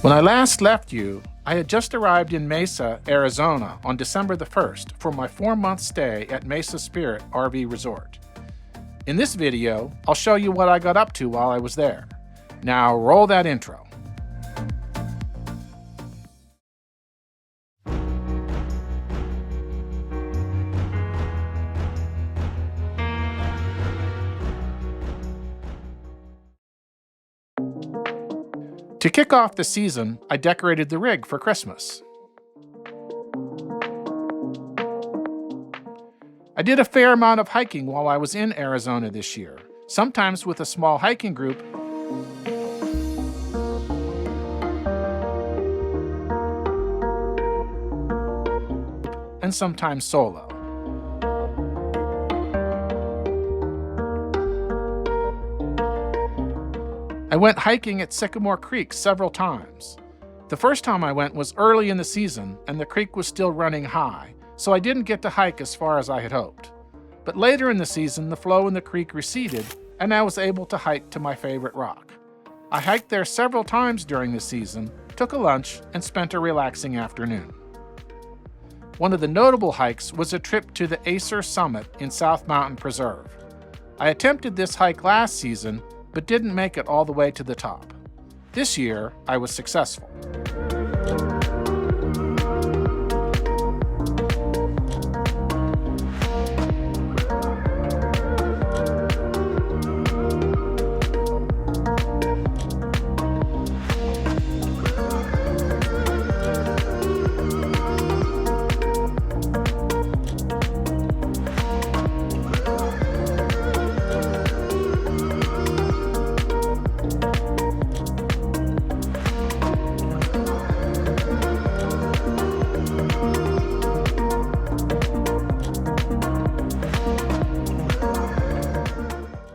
When I last left you, I had just arrived in Mesa, Arizona on December the 1st for my 4-month stay at Mesa Spirit RV Resort. In this video, I'll show you what I got up to while I was there. Now roll that intro. To kick off the season, I decorated the rig for Christmas. I did a fair amount of hiking while I was in Arizona this year, sometimes with a small hiking group, and sometimes solo. I went hiking at Sycamore Creek several times. The first time I went was early in the season and the creek was still running high, so I didn't get to hike as far as I had hoped. But later in the season, the flow in the creek receded and I was able to hike to my favorite rock. I hiked there several times during the season, took a lunch, and spent a relaxing afternoon. One of the notable hikes was a trip to the Acer Summit in South Mountain Preserve. I attempted this hike last season, but didn't make it all the way to the top. This year, I was successful.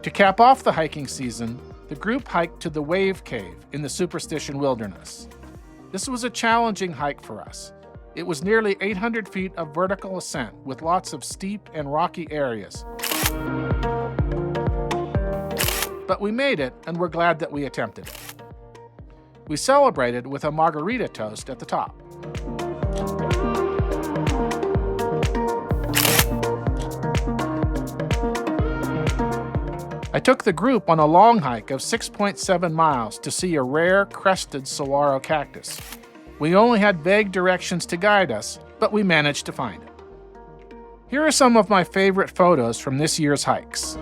To cap off the hiking season, the group hiked to the Wave Cave in the Superstition Wilderness. This was a challenging hike for us. It was nearly 800 feet of vertical ascent with lots of steep and rocky areas. But we made it and we're glad that we attempted it. We celebrated with a margarita toast at the top. I took the group on a long hike of 6.7 miles to see a rare crested saguaro cactus. We only had vague directions to guide us, but we managed to find it. Here are some of my favorite photos from this year's hikes.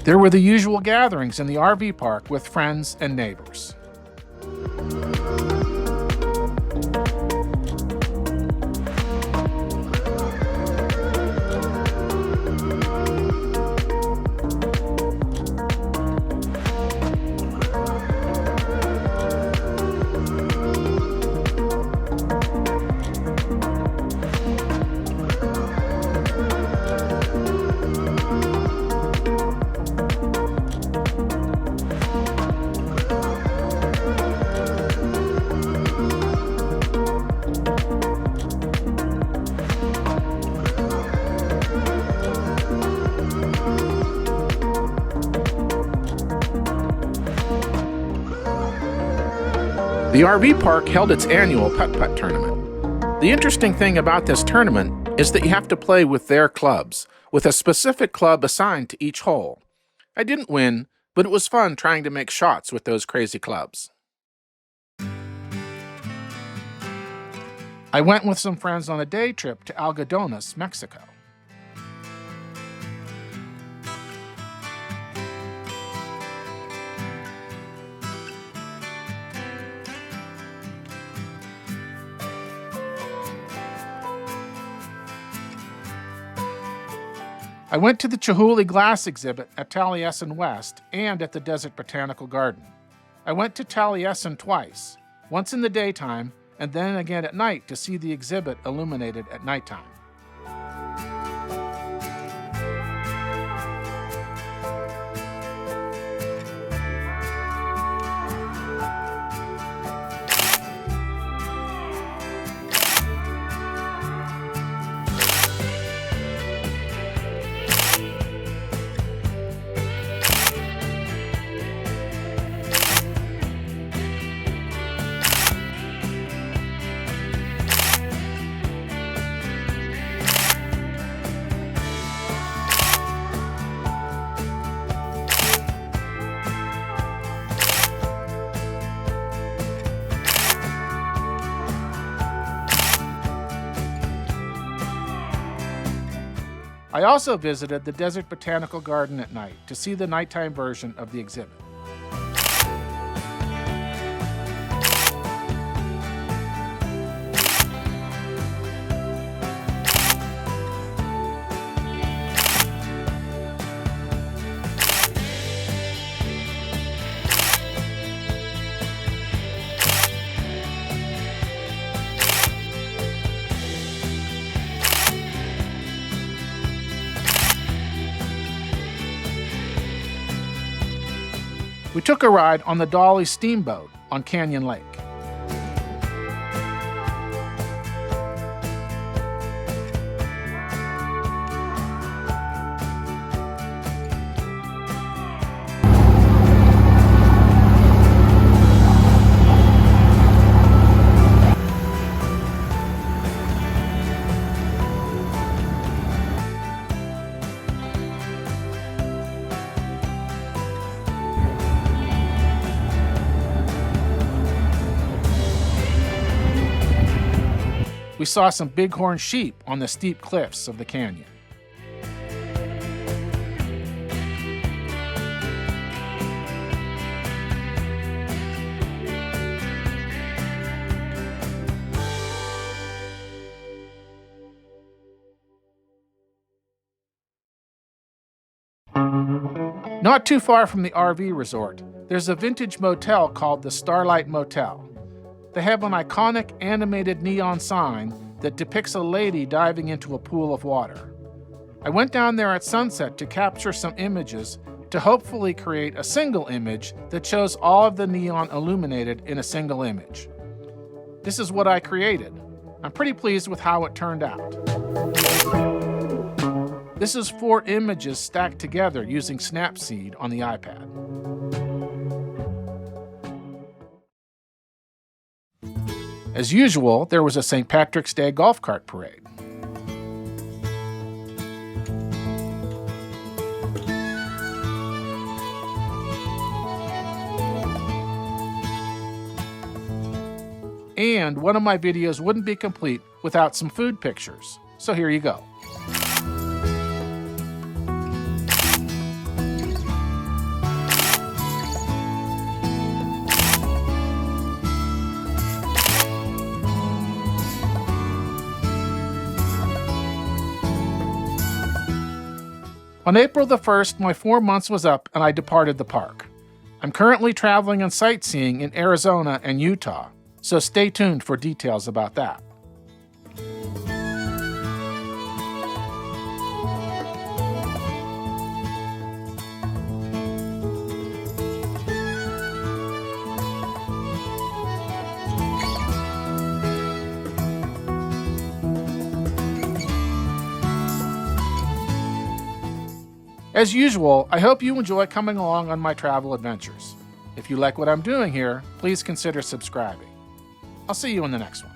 There were the usual gatherings in the RV park with friends and neighbors. The RV park held its annual putt-putt tournament. The interesting thing about this tournament is that you have to play with their clubs, with a specific club assigned to each hole. I didn't win, but it was fun trying to make shots with those crazy clubs. I went with some friends on a day trip to Algodones, Mexico. I went to the Chihuly glass exhibit at Taliesin West and at the Desert Botanical Garden. I went to Taliesin twice, once in the daytime and then again at night to see the exhibit illuminated at nighttime. I also visited the Desert Botanical Garden at night to see the nighttime version of the exhibit. We took a ride on the Dolly Steamboat on Canyon Lake. We saw some bighorn sheep on the steep cliffs of the canyon. Not too far from the RV resort, there's a vintage motel called the Starlight Motel. They have an iconic animated neon sign that depicts a lady diving into a pool of water. I went down there at sunset to capture some images to hopefully create a single image that shows all of the neon illuminated in a single image. This is what I created. I'm pretty pleased with how it turned out. This is 4 images stacked together using Snapseed on the iPad. As usual, there was a St. Patrick's Day golf cart parade. And one of my videos wouldn't be complete without some food pictures. So here you go. On April the 1st, my 4 months was up and I departed the park. I'm currently traveling and sightseeing in Arizona and Utah, so stay tuned for details about that. As usual, I hope you enjoy coming along on my travel adventures. If you like what I'm doing here, please consider subscribing. I'll see you in the next one.